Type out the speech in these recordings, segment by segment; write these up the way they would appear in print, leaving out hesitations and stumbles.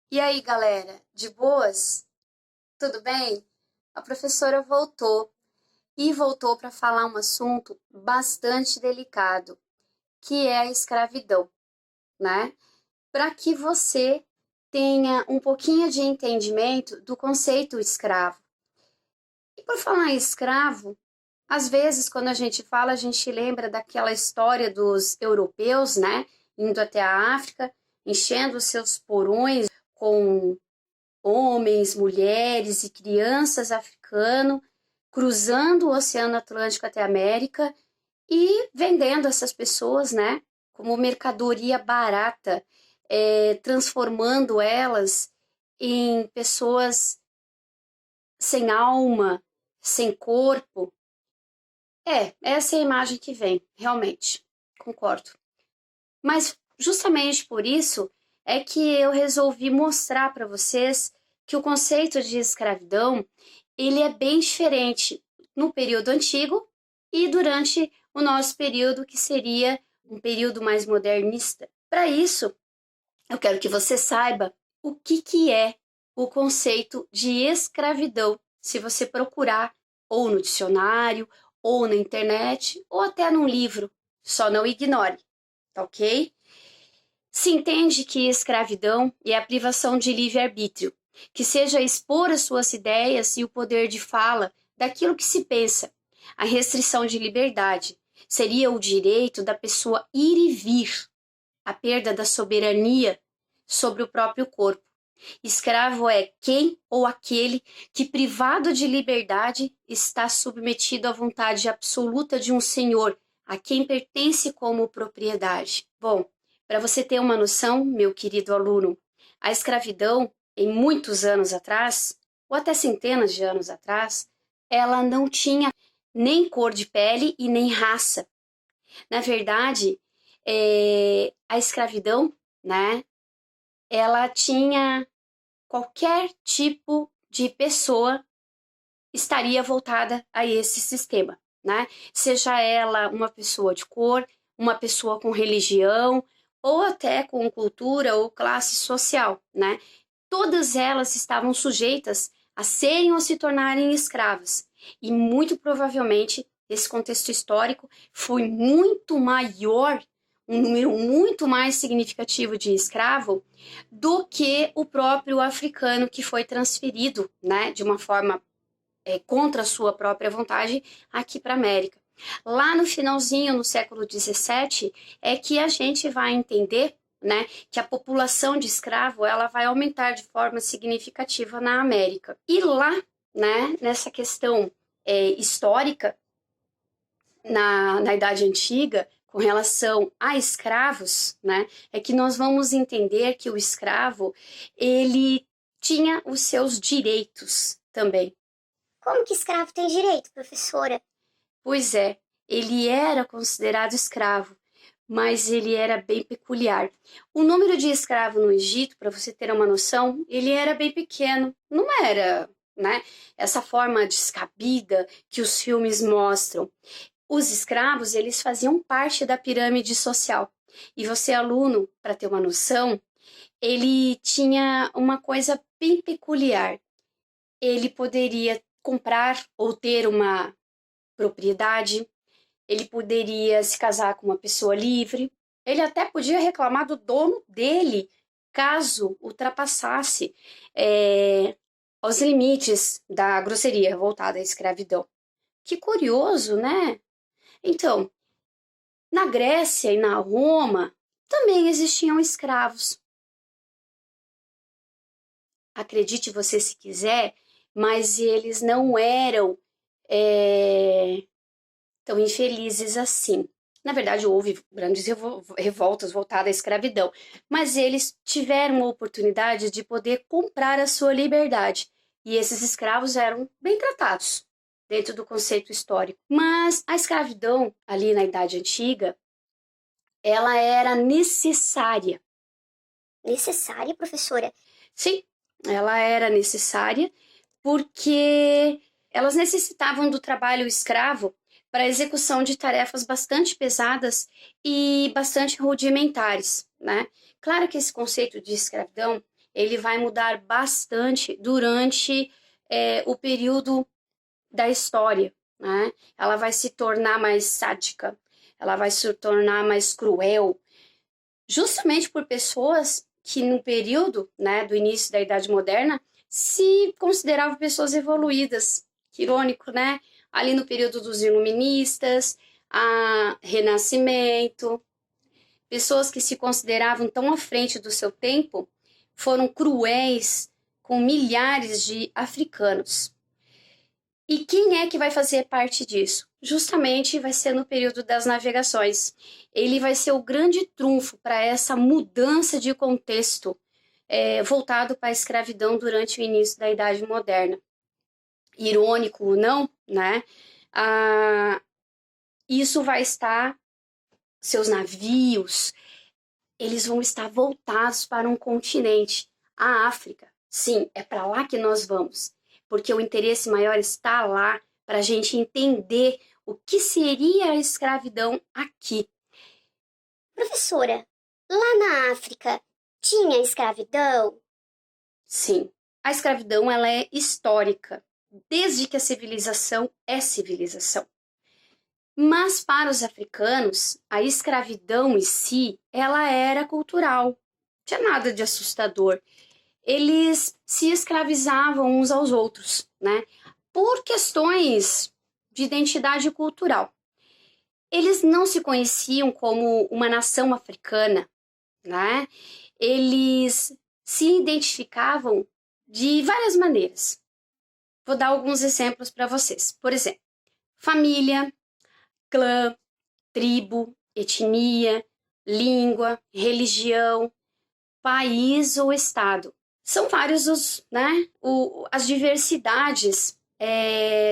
E aí, galera, de boas? Tudo bem? A professora voltou e voltou para falar um assunto bastante delicado, que é a escravidão, né? Para que você tenha um pouquinho de entendimento do conceito escravo. E por falar em escravo, às vezes quando a gente fala, a gente lembra daquela história dos europeus, né? Indo até a África, enchendo os seus porões com homens, mulheres e crianças africanos cruzando o Oceano Atlântico até a América e vendendo essas pessoas, né, como mercadoria barata, transformando elas em pessoas sem alma, sem corpo. Essa é a imagem que vem, realmente, concordo. Mas justamente por isso é que eu resolvi mostrar para vocês que o conceito de escravidão ele é bem diferente no período antigo e durante o nosso período, que seria um período mais modernista. Para isso, eu quero que você saiba o que é o conceito de escravidão, se você procurar ou no dicionário, ou na internet, ou até num livro. Só não ignore, tá ok? Se entende que escravidão é a privação de livre-arbítrio, que seja expor as suas ideias e o poder de fala daquilo que se pensa. A restrição de liberdade seria o direito da pessoa ir e vir, a perda da soberania sobre o próprio corpo. Escravo é quem ou aquele que, privado de liberdade, está submetido à vontade absoluta de um senhor, a quem pertence como propriedade. Bom, para você ter uma noção, meu querido aluno, a escravidão, em muitos anos atrás, ou até centenas de anos atrás, ela não tinha nem cor de pele e nem raça. Na verdade, a escravidão, né, ela tinha qualquer tipo de pessoa estaria voltada a esse sistema, né? Seja ela uma pessoa de cor, uma pessoa com religião, ou até com cultura ou classe social, né? Todas elas estavam sujeitas a serem ou se tornarem escravas. E muito provavelmente esse contexto histórico foi muito maior, um número muito mais significativo de escravo do que o próprio africano que foi transferido, né, de uma forma contra a sua própria vontade aqui para a América. Lá no finalzinho, no século XVII, é que a gente vai entender, né, que a população de escravo ela vai aumentar de forma significativa na América. E lá, né, nessa questão histórica, na Idade Antiga, com relação a escravos, né, é que nós vamos entender que o escravo, ele tinha os seus direitos também. Como que escravo tem direito, professora? Pois é, ele era considerado escravo, mas ele era bem peculiar. O número de escravos no Egito, para você ter uma noção, ele era bem pequeno. Não era, né, essa forma descabida que os filmes mostram. Os escravos, eles faziam parte da pirâmide social. E você, aluno, para ter uma noção, ele tinha uma coisa bem peculiar. Ele poderia comprar ou ter uma propriedade, ele poderia se casar com uma pessoa livre, ele até podia reclamar do dono dele, caso ultrapassasse os limites da grosseria voltada à escravidão. Que curioso, né? Então, na Grécia e na Roma também existiam escravos. Acredite você se quiser, mas eles não eram tão infelizes assim. Na verdade, houve grandes revoltas voltadas à escravidão, mas eles tiveram a oportunidade de poder comprar a sua liberdade. E esses escravos eram bem tratados dentro do conceito histórico. Mas a escravidão, ali na Idade Antiga, ela era necessária. Necessária, professora? Sim, ela era necessária porque elas necessitavam do trabalho escravo para a execução de tarefas bastante pesadas e bastante rudimentares, né? Claro que esse conceito de escravidão, ele vai mudar bastante durante o período da história, né? Ela vai se tornar mais sádica, ela vai se tornar mais cruel, justamente por pessoas que no período, né, do início da Idade Moderna se consideravam pessoas evoluídas. Que irônico, né? Ali no período dos iluministas, Renascimento, pessoas que se consideravam tão à frente do seu tempo foram cruéis com milhares de africanos. E quem é que vai fazer parte disso? Justamente vai ser no período das navegações. Ele vai ser o grande trunfo para essa mudança de contexto voltado para a escravidão durante o início da Idade Moderna. Irônico ou não, né? Isso vai estar, seus navios, eles vão estar voltados para um continente, a África. Sim, é para lá que nós vamos, porque o interesse maior está lá para a gente entender o que seria a escravidão aqui. Professora, lá na África tinha escravidão? Sim, a escravidão ela é histórica, desde que a civilização é civilização. Mas para os africanos, a escravidão em si, ela era cultural. Não tinha nada de assustador. Eles se escravizavam uns aos outros, né? Por questões de identidade cultural. Eles não se conheciam como uma nação africana, né? Eles se identificavam de várias maneiras. Vou dar alguns exemplos para vocês. Por exemplo, família, clã, tribo, etnia, língua, religião, país ou estado. São vários as diversidades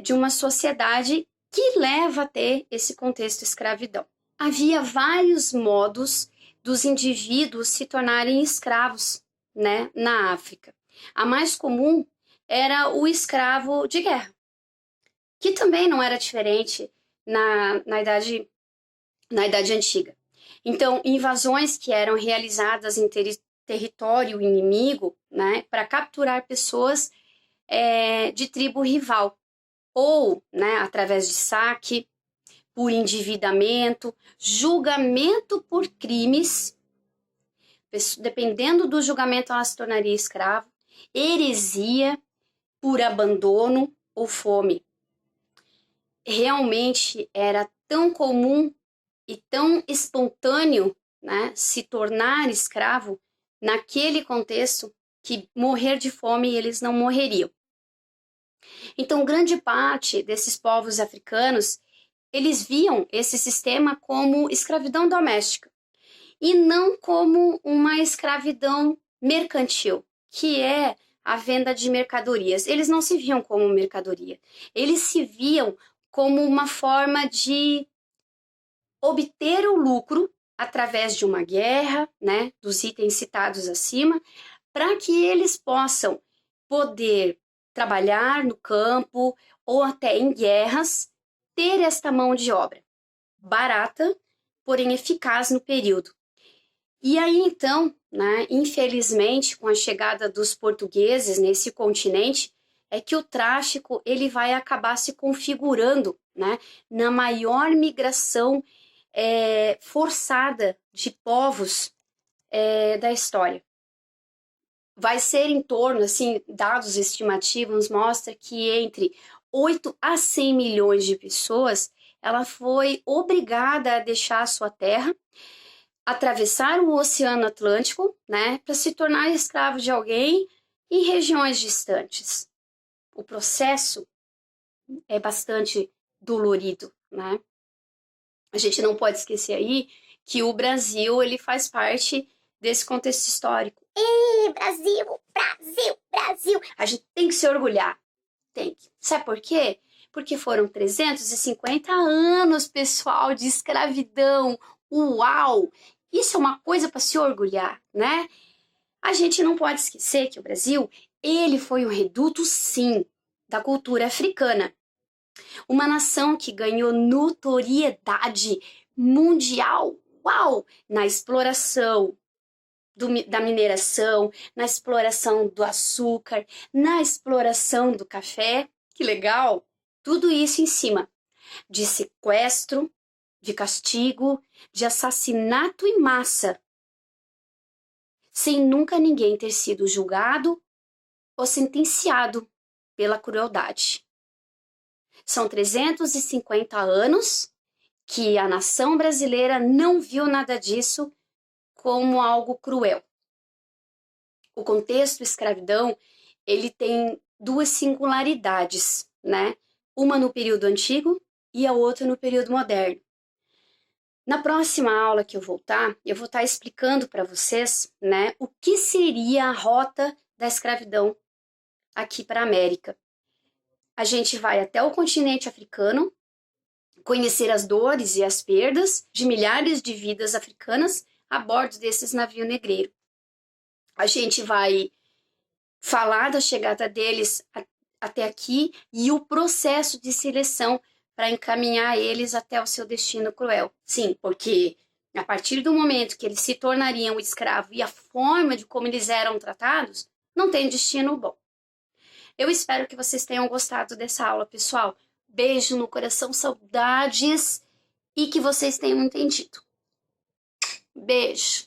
de uma sociedade que leva a ter esse contexto escravidão. Havia vários modos dos indivíduos se tornarem escravos, né, na África. A mais comum era o escravo de guerra, que também não era diferente na Idade Antiga. Então, invasões que eram realizadas em território inimigo, né, para capturar pessoas de tribo rival, ou, né, através de saque, por endividamento, julgamento por crimes, dependendo do julgamento ela se tornaria escravo, heresia por abandono ou fome. Realmente era tão comum e tão espontâneo, né, se tornar escravo naquele contexto que morrer de fome eles não morreriam. Então, grande parte desses povos africanos, eles viam esse sistema como escravidão doméstica e não como uma escravidão mercantil, que é a venda de mercadorias. Eles não se viam como mercadoria, eles se viam como uma forma de obter o lucro através de uma guerra, né, dos itens citados acima, para que eles possam poder trabalhar no campo ou até em guerras, ter esta mão de obra barata, porém eficaz no período. E aí então, né, infelizmente, com a chegada dos portugueses nesse continente, é que o tráfico ele vai acabar se configurando, né, na maior migração forçada de povos da história. Vai ser em torno, assim, dados estimativos mostram que entre 8 a 100 milhões de pessoas, ela foi obrigada a deixar a sua terra, atravessar o Oceano Atlântico, né, para se tornar escravo de alguém em regiões distantes. O processo é bastante dolorido, né? A gente não pode esquecer aí que o Brasil ele faz parte desse contexto histórico. Brasil, Brasil, Brasil! A gente tem que se orgulhar. Tem que. Sabe por quê? Porque foram 350 anos, pessoal, de escravidão. Uau! Isso é uma coisa para se orgulhar, né? A gente não pode esquecer que o Brasil, ele foi um reduto, sim, da cultura africana. Uma nação que ganhou notoriedade mundial, uau, na exploração da mineração, na exploração do açúcar, na exploração do café. Que legal! Tudo isso em cima de sequestro, de castigo, de assassinato em massa, sem nunca ninguém ter sido julgado ou sentenciado pela crueldade. São 350 anos que a nação brasileira não viu nada disso como algo cruel. O contexto escravidão, ele tem duas singularidades, né? Uma no período antigo e a outra no período moderno. Na próxima aula que eu vou estar explicando para vocês, né, o que seria a rota da escravidão aqui para a América. A gente vai até o continente africano, conhecer as dores e as perdas de milhares de vidas africanas a bordo desses navios negreiros. A gente vai falar da chegada deles até aqui e o processo de seleção para encaminhar eles até o seu destino cruel. Sim, porque a partir do momento que eles se tornariam escravos e a forma de como eles eram tratados, não tem destino bom. Eu espero que vocês tenham gostado dessa aula, pessoal. Beijo no coração, saudades e que vocês tenham entendido. Beijo!